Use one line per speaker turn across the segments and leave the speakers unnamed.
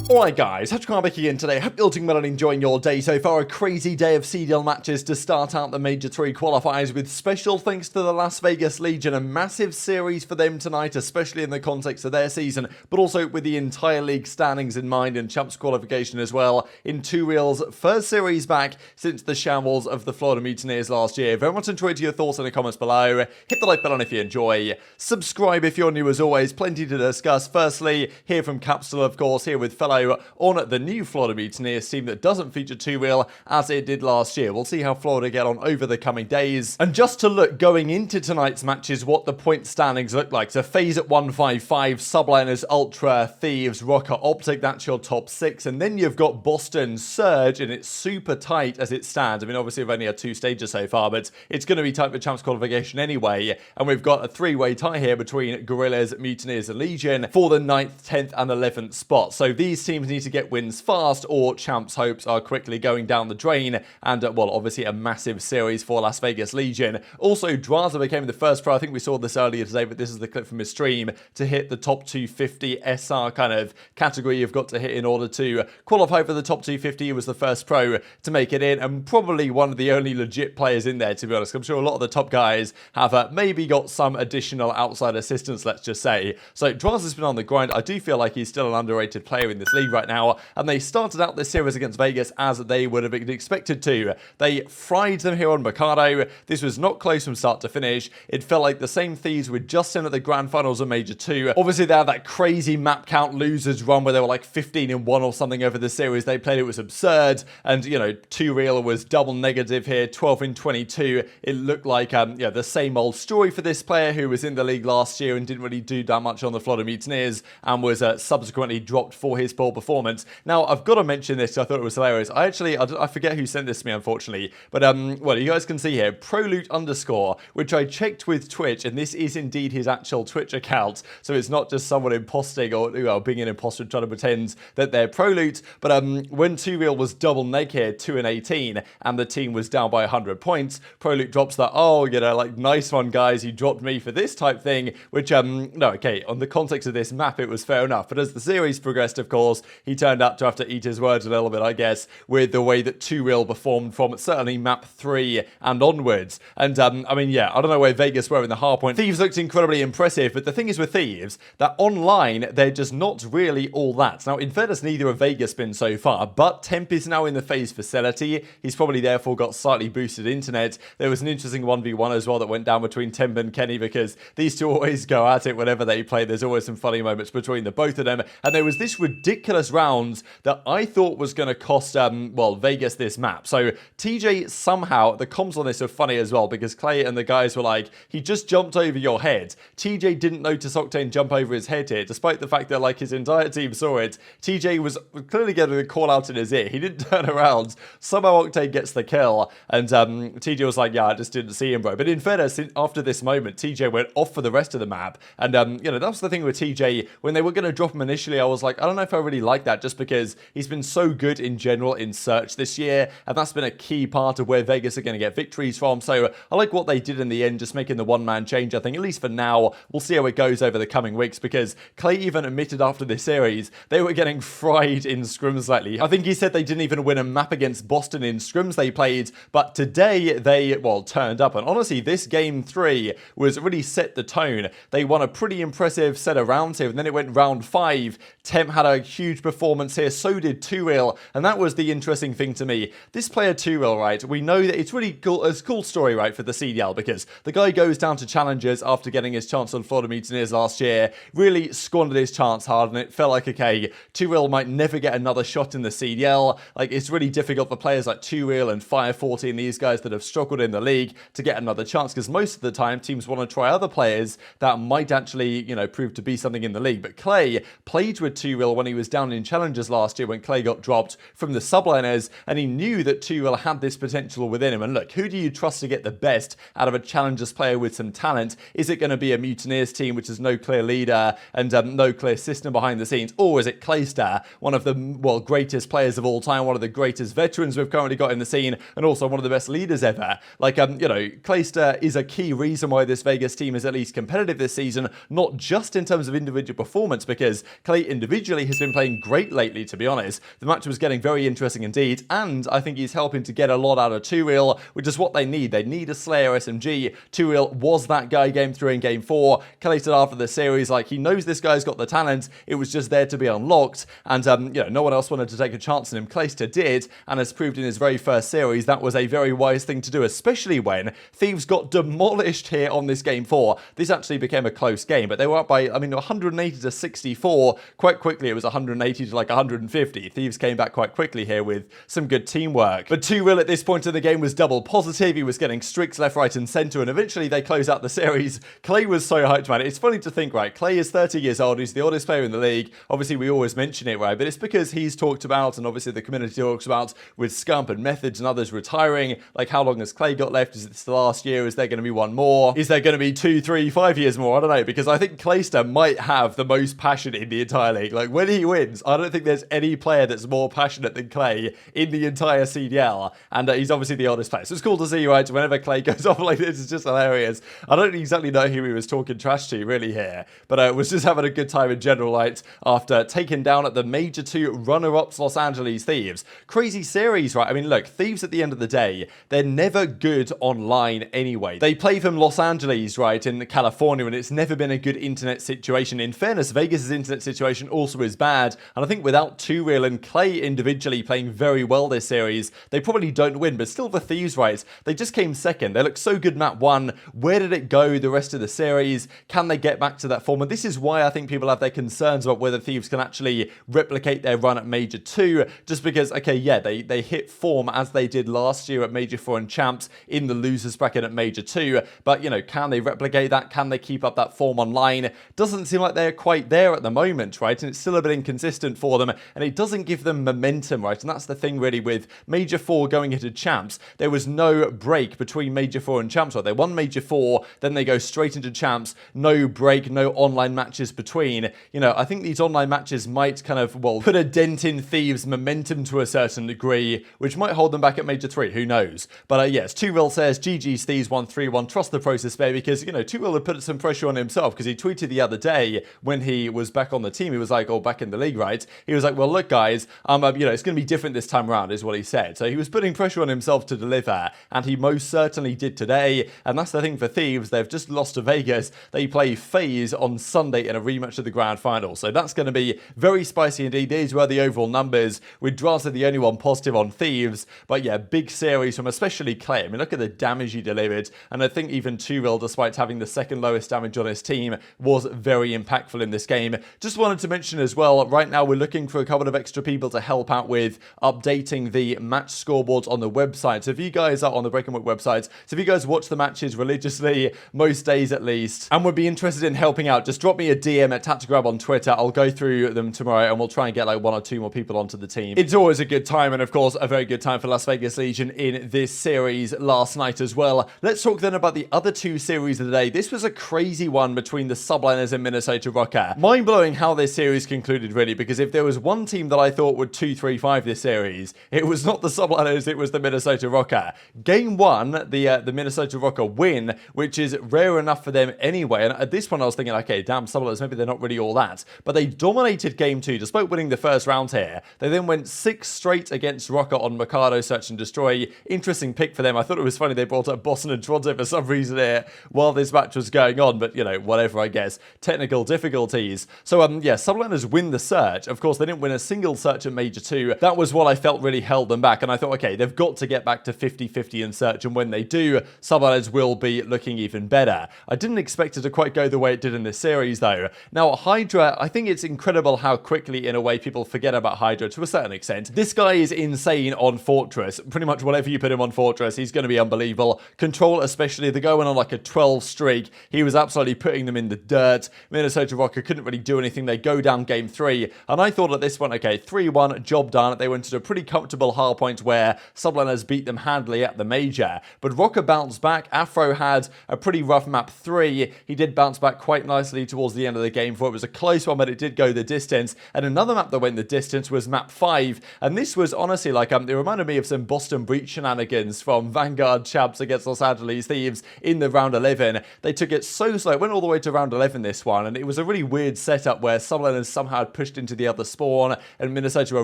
Alright guys, TacticalRab back again today. Hope you're all doing well and enjoying your day so far. A crazy day of CDL matches to start out the Major 3 qualifiers, with special thanks to the Las Vegas Legion. A massive series for them tonight, especially in the context of their season, but also with the entire league standings in mind and Champs qualification as well. In 2 Real's first series back since the shambles of the Florida Mutineers last year. Very much enjoyed your thoughts in the comments below. Hit the like button if you enjoy. Subscribe if you're new as always. Plenty to discuss. Firstly, here from Capsule, of course, here with fellow on the new Florida Mutineers team that doesn't feature 2 Real as it did last year. We'll see how Florida get on over the coming days. And just to look going into tonight's matches what the point standings look like. So FaZe at 155, Subliners, Ultra, Thieves, Rokkr, OpTic, that's your top 6. And then you've got Boston, Surge, and it's super tight as it stands. I mean, obviously we've only had 2 stages so far, but it's going to be tight for Champs qualification anyway. And we've got a 3-way tie here between Guerrillas, Mutineers, and Legion for the 9th, 10th, and 11th spot. So these teams need to get wins fast, or Champs' hopes are quickly going down the drain. And, well, obviously a massive series for Las Vegas Legion. Also, Drazah became the first pro, I think we saw this earlier today, but this is the clip from his stream, to hit the top 250 SR kind of category you've got to hit in order to qualify for the top 250. He was the first pro to make it in, and probably one of the only legit players in there, to be honest. I'm sure a lot of the top guys have maybe got some additional outside assistance, let's just say. So Drazah's been on the grind. I do feel like he's still an underrated player in this league right now, and they started out this series against Vegas as they would have been expected to. They fried them here on Mercado. This was not close from start to finish. It felt like the same Thieves were just in at the grand finals of Major 2. Obviously they had that crazy map count losers run where they were like 15-1 or something over the series they played. It was absurd, and you know, 2 Real was double negative here, 12-22. It looked like yeah, the same old story for this player who was in the league last year and didn't really do that much on the Florida Mutineers, and was subsequently dropped for his poor performance. Now, I've got to mention this, I thought it was hilarious. I forget who sent this to me, unfortunately. But, well, you guys can see here, ProLoot_, which I checked with Twitch, and this is indeed his actual Twitch account. So it's not just someone imposting or, well, being an imposter trying to pretend that they're ProLoot. But when 2 Real was double neg here, 2-18, and the team was down by 100 points, ProLoot drops that, oh, you know, like, nice one, guys, you dropped me for this type thing, which, no, okay, on the context of this map, it was fair enough. But as the series progressed, of course, he turned out to have to eat his words a little bit, I guess, with the way that 2 Real performed from certainly map 3 and onwards. And, I mean, yeah, I don't know where Vegas were in the hardpoint. Thieves looked incredibly impressive, but the thing is with Thieves, that online, they're just not really all that. Now, in fairness, neither have Vegas been so far, but Temp is now in the FaZe facility. He's probably therefore got slightly boosted internet. There was an interesting 1v1 as well that went down between Temp and Kenny, because these two always go at it whenever they play. There's always some funny moments between the both of them, and there was this ridiculous round that I thought was going to cost, well, Vegas this map. So TJ somehow, the comms on this are funny as well, because Clay and the guys were like, he just jumped over your head. TJ didn't notice Octane jump over his head here, despite the fact that like his entire team saw it. TJ was clearly getting a call out in his ear. He didn't turn around. Somehow Octane gets the kill, and TJ was like, yeah, I just didn't see him, bro. But in fairness, after this moment, TJ went off for the rest of the map, and you know, that's the thing with TJ. When they were going to drop him initially, I was like, I don't know if I really like that, just because he's been so good in general in search this year, and that's been a key part of where Vegas are going to get victories from. So I like what they did in the end, just making the one-man change. I think, at least for now, we'll see how it goes over the coming weeks, because Clay even admitted after this series they were getting fried in scrims lately. I think he said they didn't even win a map against Boston in scrims they played, but today they, well, turned up. And honestly, this game 3 was really set the tone. They won a pretty impressive set of rounds here, and then it went round 5. Temp had a huge performance here, so did 2 Real, and that was the interesting thing to me. This player 2 Real, right, we know that it's really cool, it's a cool story, right, for the CDL, because the guy goes down to challengers after getting his chance on Florida Mutineers last year, really squandered his chance hard, and it felt like, okay, 2 Real might never get another shot in the CDL. Like, it's really difficult for players like 2 Real and Fire40 and these guys that have struggled in the league to get another chance, because most of the time teams want to try other players that might actually, you know, prove to be something in the league. But Clay played with 2 Real when he was down in challengers last year, when Clay got dropped from the subliners, and he knew that 2 Real had this potential within him. And look, who do you trust to get the best out of a challengers player with some talent? Is it going to be a Mutineers team which has no clear leader and no clear system behind the scenes, or is it Claystar, one of the, well, greatest players of all time, one of the greatest veterans we've currently got in the scene, and also one of the best leaders ever? Like, you know, Claystar is a key reason why this Vegas team is at least competitive this season, not just in terms of individual performance, because Clay individually has been been playing great lately, to be honest. The match was getting very interesting indeed, and I think he's helping to get a lot out of 2real, which is what they need. They need a Slayer SMG. 2real was that guy game 3 and game 4. Clay said after the series, like, he knows this guy's got the talent. It was just there to be unlocked, and you know, no one else wanted to take a chance on him. Clayster did, and as proved in his very first series, that was a very wise thing to do, especially when Thieves got demolished here on this game 4. This actually became a close game, but they were up by, I mean, 180 to 64. Quite quickly, it was 180 to like 150. Thieves came back quite quickly here with some good teamwork. But 2real at this point in the game was double positive. He was getting streaks left, right, and center, and eventually they closed out the series. Clay was so hyped, man. It's funny to think, right? Clay is 30 years old. He's the oldest player in the league. Obviously, we always mention it, right? But it's because he's talked about, and obviously the community talks about, with Scump and Methods and others retiring. Like, how long has Clay got left? Is it the last year? Is there going to be one more? Is there going to be 2, 3, 5 years more? I don't know, because I think Clayster might have the most passion in the entire league. Like, when he wins, I don't think there's any player that's more passionate than Clay in the entire CDL, and he's obviously the oldest player. So it's cool to see, right? Whenever Clay goes off like this, it's just hilarious. I don't exactly know who he was talking trash to, really, here, but was just having a good time in general, right? After taking down at the Major 2 runner-ups Los Angeles Thieves. Crazy series, right? I mean, look, Thieves at the end of the day, they're never good online anyway. They play from Los Angeles, right, in California, and it's never been a good internet situation. In fairness, Vegas' internet situation also is bad, and I think without 2real and Clay individually playing very well this series, they probably don't win, but still for Thieves, right, they just came second. They looked so good map 1. Where did it go the rest of the series? Can they get back to that form? And this is why I think people have their concerns about whether Thieves can actually replicate their run at Major 2, just because, okay, yeah, they hit form as they did last year at Major 4 and Champs in the losers bracket at Major 2, but, you know, can they replicate that? Can they keep up that form online? Doesn't seem like they're quite there at the moment, right? And it's still a bit inconsistent for them, and it doesn't give them momentum, right? And that's the thing, really, with Major 4 going into Champs. There was no break between Major 4 and Champs, right? They won Major 4, then they go straight into Champs, no break, no online matches between. You know, I think these online matches might kind of, well, put a dent in Thieves' momentum to a certain degree, which might hold them back at Major 3, who knows? But yes, 2real says, GG's Thieves 1-3-1, trust the process, baby, because, you know, 2real had put some pressure on himself, because he tweeted the other day when he was back on the team, he was like, oh, back in the league, right? He was like, well, look, guys, you know, it's going to be different this time around, is what he said. So he was putting pressure on himself to deliver, and he most certainly did today, and that's the thing for Thieves. They've just lost to Vegas. They play FaZe on Sunday in a rematch of the grand final, so that's going to be very spicy indeed. These were the overall numbers, with Drazah the only one positive on Thieves, but yeah, big series from especially Clay. I mean, look at the damage he delivered, and I think even 2real, despite having the second lowest damage on his team, was very impactful in this game. Just wanted to mention as well, right now we're looking for a couple of extra people to help out with updating the match scoreboards on the website. So if you guys are on the Breaking Work website, so if you guys watch the matches religiously, most days at least, and would be interested in helping out, just drop me a DM at TacticalRab on Twitter. I'll go through them tomorrow, and we'll try and get like 1 or 2 more people onto the team. It's always a good time, and of course, a very good time for Las Vegas Legion in this series last night as well. Let's talk then about the other 2 series of the day. This was a crazy one between the subliners and Minnesota Rokkr. Mind-blowing how this series concluded, really, because if there was one team that I thought would 2-3-5 this series, it was not the subliners, it was the Minnesota Rokkr. Game 1, the Minnesota Rokkr win, which is rare enough for them anyway, and at this point I was thinking, okay, damn, subliners, maybe they're not really all that, but they dominated Game 2, despite winning the first round here. They then went 6 straight against Rokkr on Mikado Search and Destroy. Interesting pick for them. I thought it was funny they brought up Boston and Toronto for some reason here while this match was going on, but, you know, whatever, I guess. Technical difficulties. So, yeah, subliners win the search. Of course, they didn't win a single search at Major 2. That was what I felt really held them back, and I thought, okay, they've got to get back to 50-50 in search, and when they do, subliners will be looking even better. I didn't expect it to quite go the way it did in this series, though. Now, Hydra, I think it's incredible how quickly, in a way, people forget about Hydra to a certain extent. This guy is insane on Fortress. Pretty much whatever you put him on Fortress, he's going to be unbelievable. Control especially, they're going on like a 12 streak. He was absolutely putting them in the dirt. Minnesota Rokkr couldn't really do anything. They go down Game 3, and I thought at this one, okay, 3-1, job done. They went to a pretty comfortable hard point where subliners beat them handily at the Major. But Rokkr bounced back. Afro had a pretty rough map 3. He did bounce back quite nicely towards the end of the game, for it was a close one, but it did go the distance. And another map that went the distance was map 5, and this was honestly like, it reminded me of some Boston Breach shenanigans from Vanguard Champs against Los Angeles Thieves in the round 11. They took it so slow. It went all the way to round 11 this one, and it was a really weird setup where subliners somehow had pushed into the other spawn, and Minnesota were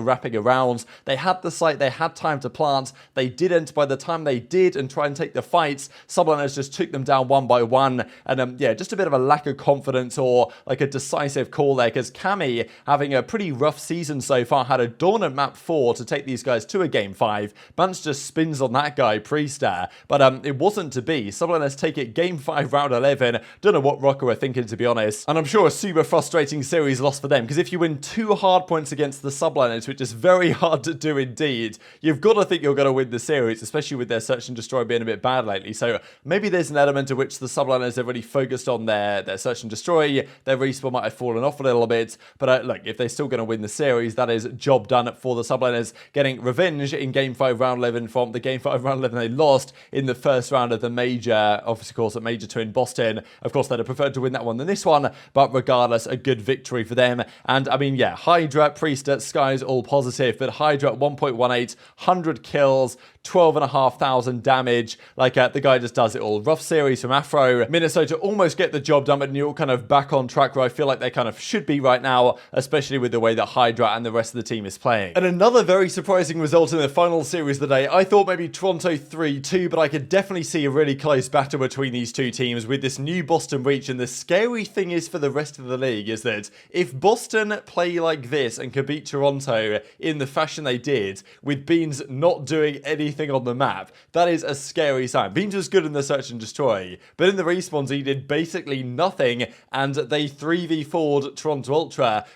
wrapping around. They had the site, they had time to plant, they didn't. By the time they did and try and take the fights, Subliners just took them down one by one, and yeah, just a bit of a lack of confidence or like a decisive call there, because Cammy, having a pretty rough season so far, had a dawn at map 4 to take these guys to a game 5. Bance just spins on that guy, Priest there, but it wasn't to be. Subliners take it game 5, round 11. Don't know what Rokkr were thinking, to be honest, and I'm sure a super frustrating series loss for them, because if you win 2 hard points against the Subliners, which is very hard to do indeed, you've got to think you're going to win the series, especially with their search and destroy being a bit bad lately. So maybe there's an element of which the Subliners have really focused on their search and destroy. Their respawn might have fallen off a little bit, but look, if they're still going to win the series, that is job done for the Subliners, getting revenge in game 5 round 11 from the game 5 round 11 they lost in the first round of the major, obviously, of course, at major 2 in Boston. Of course, they'd have preferred to win that one than this one, but regardless, a good victory for them. And I mean, yeah, Hydra, Priest, Sky's all positive, but Hydra at 1.18, 100 kills, 12,500 damage. Like, the guy just does it all. Rough series from Afro. Minnesota almost get the job done, but New York kind of back on track where I feel like they kind of should be right now, especially with the way that Hydra and the rest of the team is playing. And another very surprising result in the final series of the day. I thought maybe Toronto 3-2, but I could definitely see a really close battle between these two teams with this new Boston reach. And the scary thing is for the rest of the league is that if Boston play like this and can beat Toronto in the fashion they did, with Beans not doing anything on the map, that is a scary sign. Beans was good in the search and destroy, but in the respawns he did basically nothing, and they 3v4'd Toronto Ultra,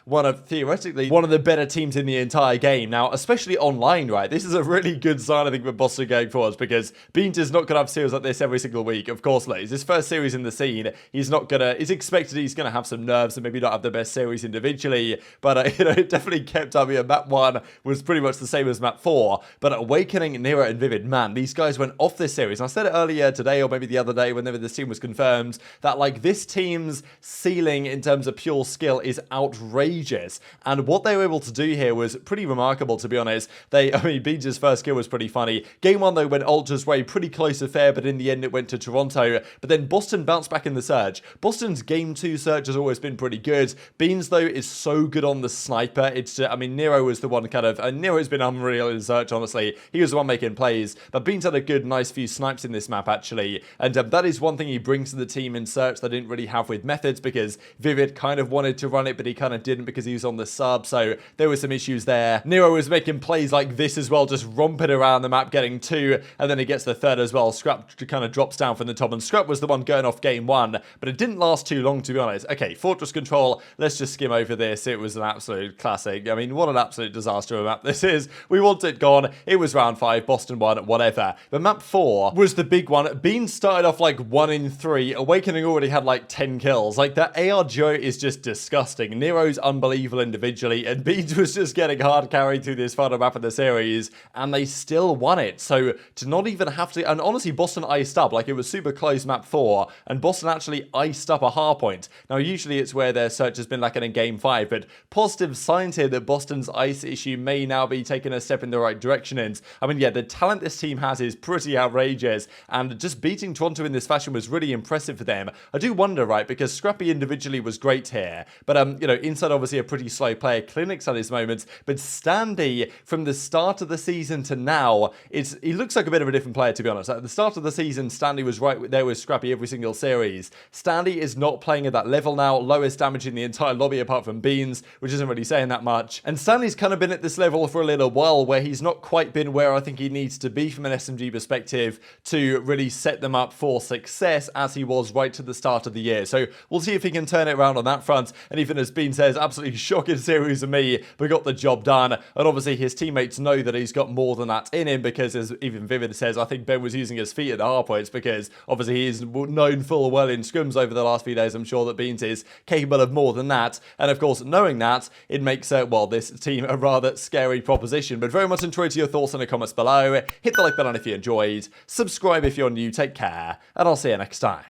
theoretically one of the better teams in the entire game. Now, especially online, right? This is a really good sign, I think, for Boston going forwards, because Beans is not going to have series like this every single week. Of course, like, it's his first series in the scene. It's expected he's going to have some nerves and maybe not have the best series individually, but you know, it definitely kept up. Map 1 was pretty much the same as map 4, but Awakening, Nero, and Vivid, man, these guys went off this series. And I said it earlier today, or maybe the other day, whenever this team was confirmed, that like this team's ceiling in terms of pure skill is outrageous. And what they were able to do here was pretty remarkable, to be honest. Beans' first kill was pretty funny. Game 1, though, went Ultra's way, pretty close affair, but in the end it went to Toronto. But then Boston bounced back in the search. Boston's game 2 search has always been pretty good. Beans, though, is so good on the sniper. Nero was the one Nero's been unreal in search, honestly. He was the one making plays, but Beans had a good, nice few snipes in this map, actually. And that is one thing he brings to the team in search they didn't really have with methods, because Vivid kind of wanted to run it, but he kind of didn't because he was on the sub, so there were some issues there. Nero was making plays like this as well, just romping around the map, getting 2, and then he gets the 3rd as well. Scrap kind of drops down from the top, and Scrap was the one going off game 1, but it didn't last too long, to be honest. Okay, Fortress Control, let's just skim over this. It was an absolute classic. I mean, what an absolute disaster of a map this is. We want it gone. It was round 5, Boston won, whatever. But map 4 was the big one. Beans started off like 1 in 3. Awakening already had like 10 kills. Like, that AR Joe is just disgusting. Nero's unbelievable individually, and Beans was just getting hard carried through this final map of the series, and they still won it. So to not even have to, and honestly, Boston iced up. Like, it was super close map 4, and Boston actually iced up a hard point. Now, usually it's where their search has been lacking in game 5, but positive signs here that Boston's ice issue may now be taking a step in the right direction. And I mean, yeah, the talent this team has is pretty outrageous, and just beating Toronto in this fashion was really impressive for them. I do wonder, right, because Scrappy individually was great here, but you know, inside obviously a pretty slow player. CleanX had his moments, but Standy, from the start of the season to now, he looks like a bit of a different player, to be honest. At the start of the season, Standy was right there with Scrappy every single series. Standy is not playing at that level now, lowest damage in the entire lobby apart from Beans, which isn't really saying that much. And Standy's kind of been at this level for a little while, where he's not quite been where I think he needs to be from an SMG perspective to really set them up for success, as he was right to the start of the year. So we'll see if he can turn it around on that front. And even as Bean says, absolutely shocking series of me, but got the job done. And obviously his teammates know that he's got more than that in him, because as even Vivid says, I think Ben was using his feet at the hard points, because obviously he is known full well in scrims over the last few days. I'm sure that Beans is capable of more than that. And of course, knowing that, it makes, well, this team a rather scary proposition. But very much enjoyed your thoughts in the comments below. Hit the like button if you enjoyed. Subscribe if you're new. Take care, and I'll see you next time.